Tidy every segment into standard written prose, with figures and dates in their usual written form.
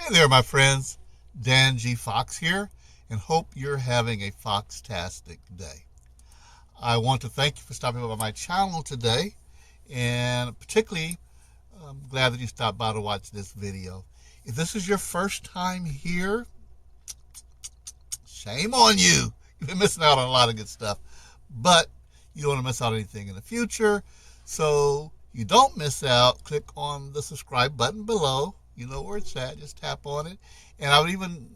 Hey there, my friends. Dan G. Fox here, and hope you're having a Foxtastic day. I want to thank you for stopping by my channel today, and particularly I'm glad that you stopped by to watch this video. If this is your first time here, shame on you. You've been missing out on a lot of good stuff, but you don't want to miss out on anything in the future. So you don't miss out, click on the subscribe button below. You know where it's at. Just tap on it. And I would even,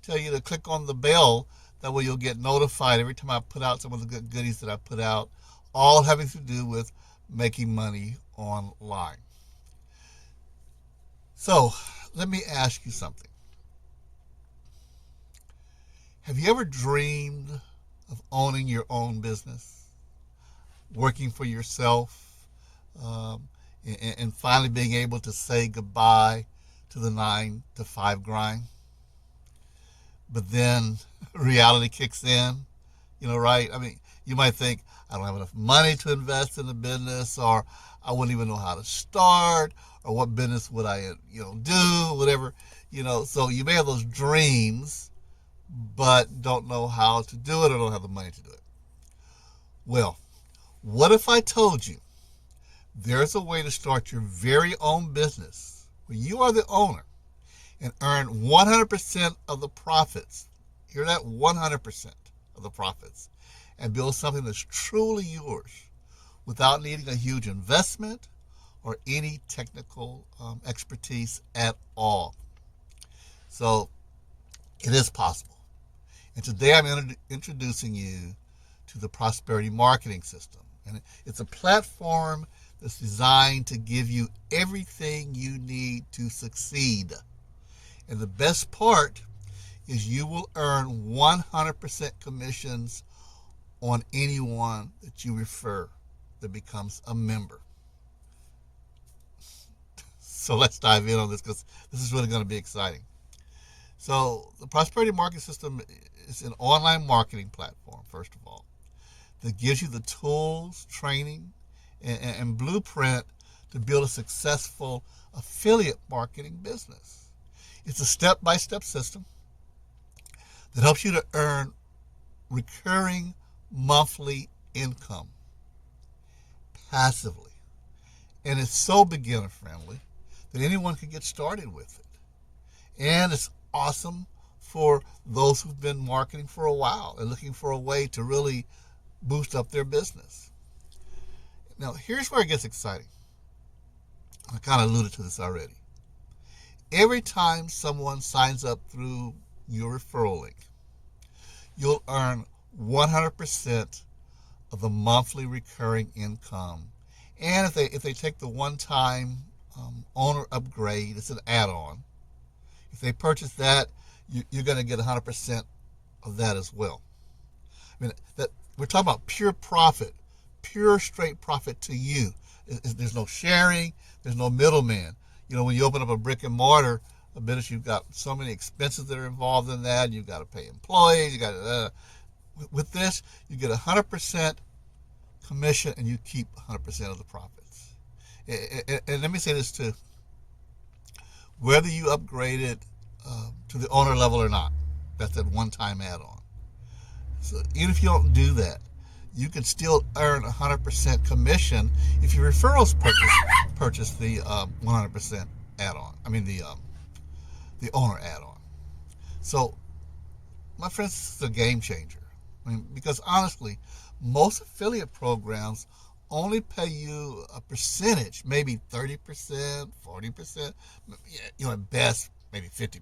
tell you to click on the bell. That way you'll get notified every time I put out some of the good goodies that I put out, all having to do with making money online. So let me ask you something. Have you ever dreamed of owning your own business, working for yourself, and finally being able to say goodbye to the 9 to 5 grind? But then reality kicks in, right? I mean, you might think, I don't have enough money to invest in the business, or I wouldn't even know how to start, or what business would I, do, whatever, So you may have those dreams, but don't know how to do it or don't have the money to do it. Well, what if I told you there's a way to start your very own business where you are the owner and earn 100% of the profits? Hear that? 100% of the profits, and build something that's truly yours without needing a huge investment or any technical expertise at all. So it is possible. And today I'm introducing you to the Prosperity Marketing System. And it's a platform that's designed to give you everything you need to succeed. And the best part is you will earn 100% commissions on anyone that you refer that becomes a member. So let's dive in on this, because this is really going to be exciting. So the Prosperity Marketing System is an online marketing platform, first of all, that gives you the tools, training, and blueprint to build a successful affiliate marketing business. It's a step-by-step system that helps you to earn recurring monthly income passively. And it's so beginner friendly that anyone can get started with it. And it's awesome for those who've been marketing for a while and looking for a way to really boost up their business. Now, here's where it gets exciting. I kind of alluded to this already. Every time someone signs up through your referral link, you'll earn 100% of the monthly recurring income. And if they take the one-time owner upgrade, it's an add-on. If they purchase that, you're going to get 100% of that as well. I mean, that we're talking about pure profit, pure straight profit to you. There's no sharing, there's no middleman. When you open up a brick and mortar a business, you've got so many expenses that are involved in that. You've got to pay employees. You got with this, you get 100% commission, and you keep 100% of the profits. And let me say this too: whether you upgrade it to the owner level or not, that's that one-time add-on. So even if you don't do that, you can still earn 100% commission if your referrals purchase the 100% add-on. I mean the owner add-on. So, my friends, this is a game changer. I mean, because honestly, most affiliate programs only pay you a percentage, maybe 30%, 40%, at best, maybe 50%.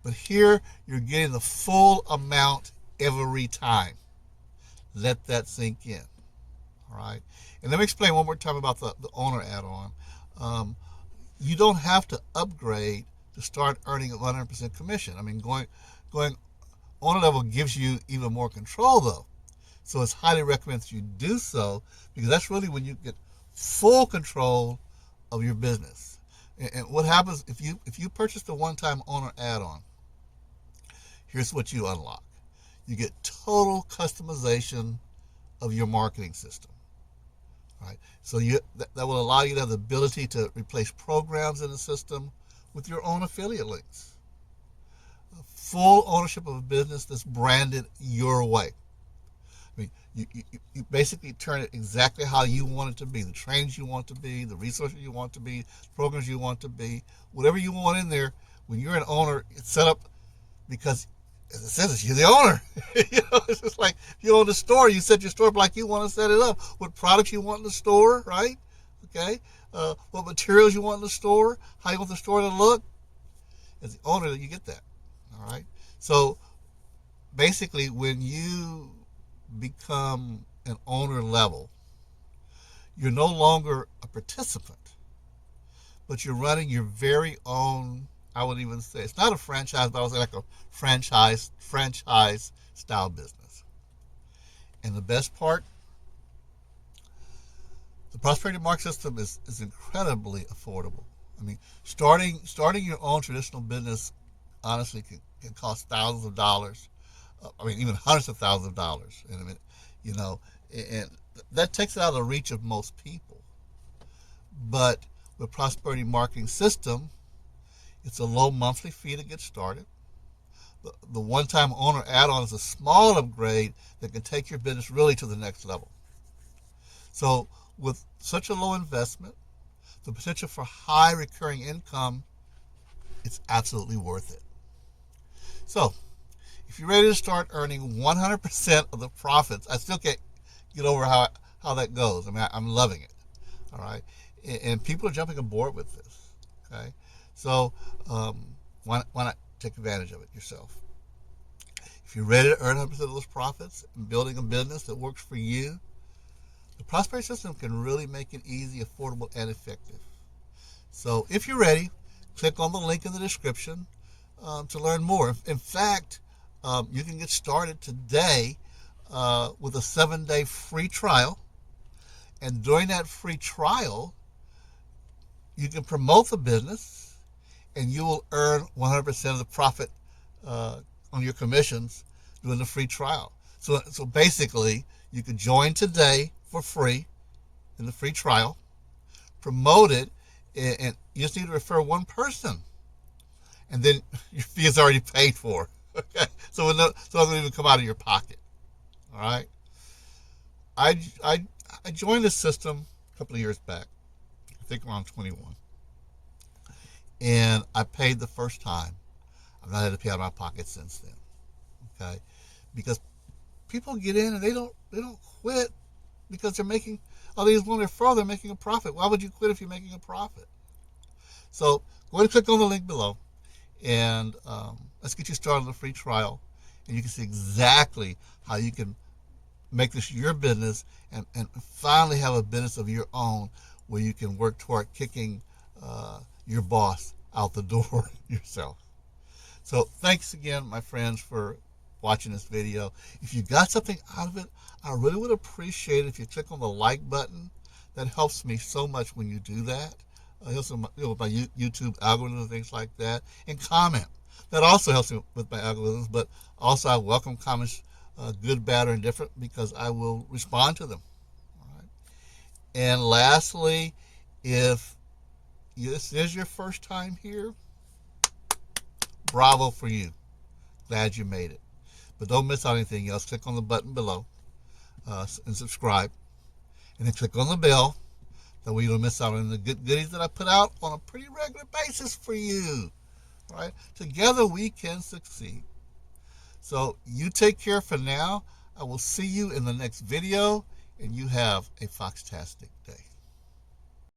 But here, you're getting the full amount every time. Let that sink in. All right? And let me explain one more time about the owner add-on. You don't have to upgrade to start earning 100% commission. I mean, going owner level gives you even more control, though. So it's highly recommended that you do so, because that's really when you get full control of your business. And what happens if you purchase the one-time owner add-on? Here's what you unlock. You get total customization of your marketing system. Right? So that will allow you to have the ability to replace programs in the system with your own affiliate links. Full ownership of a business that's branded your way. I mean, you basically turn it exactly how you want it to be. The trainings you want to be, the resources you want to be, the programs you want to be, whatever you want in there. When you're an owner, it's set up because, as it says, you're the owner. It's just like if you own the store, you set your store up like you want to set it up. What products you want in the store, right? Okay. What materials you want in the store, how you want the store to look. As the owner, you get that. All right. So basically, when you become an owner level, you're no longer a participant, but you're running your very own. I would even say it's not a franchise, but I would say like a franchise style business. And the best part, the Prosperity Mark system is incredibly affordable. I mean, starting your own traditional business honestly can cost thousands of dollars. I mean, even hundreds of thousands of dollars. And I mean, you know, and that takes it out of the reach of most people. But with Prosperity Marketing System, it's a low monthly fee to get started. The one-time owner add-on is a small upgrade that can take your business really to the next level. So with such a low investment, the potential for high recurring income, it's absolutely worth it. So if you're ready to start earning 100% of the profits, I still can't get over how that goes. I mean, I'm loving it. All right. And people are jumping aboard with this. Okay. So why not take advantage of it yourself? If you're ready to earn 100% of those profits and building a business that works for you, the Prosperity System can really make it easy, affordable, and effective. So if you're ready, click on the link in the description to learn more. In fact, you can get started today with a 7-day free trial. And during that free trial, you can promote the business and you will earn 100% of the profit on your commissions during the free trial. So basically, you can join today for free in the free trial, promote it, and you just need to refer one person. And then your fee is already paid for. Okay, so it doesn't even come out of your pocket. All right. I joined this system a couple of years back. I think around 21, and I paid the first time. I've not had to pay out of my pocket since then. Okay, because people get in and they don't quit because they're making. Oh, they just want to refer. They're making a profit. Why would you quit if you're making a profit? So go ahead and click on the link below, and let's get you started on the free trial, and you can see exactly how you can make this your business and finally have a business of your own where you can work toward kicking your boss out the door yourself. So thanks again, my friends, for watching this video. If you got something out of it, I really would appreciate it if you click on the like button. That helps me so much when you do that. Helps my YouTube algorithm and things like that. And comment. That also helps me with my algorithms, but also I welcome comments, good, bad, or indifferent, because I will respond to them. All right. And lastly, if this is your first time here, bravo for you. Glad you made it. But don't miss out anything else. Click on the button below and subscribe. And then click on the bell. That way you don't miss out on the good goodies that I put out on a pretty regular basis for you. All right? Together we can succeed. So you take care for now. I will see you in the next video, and you have a foxtastic day.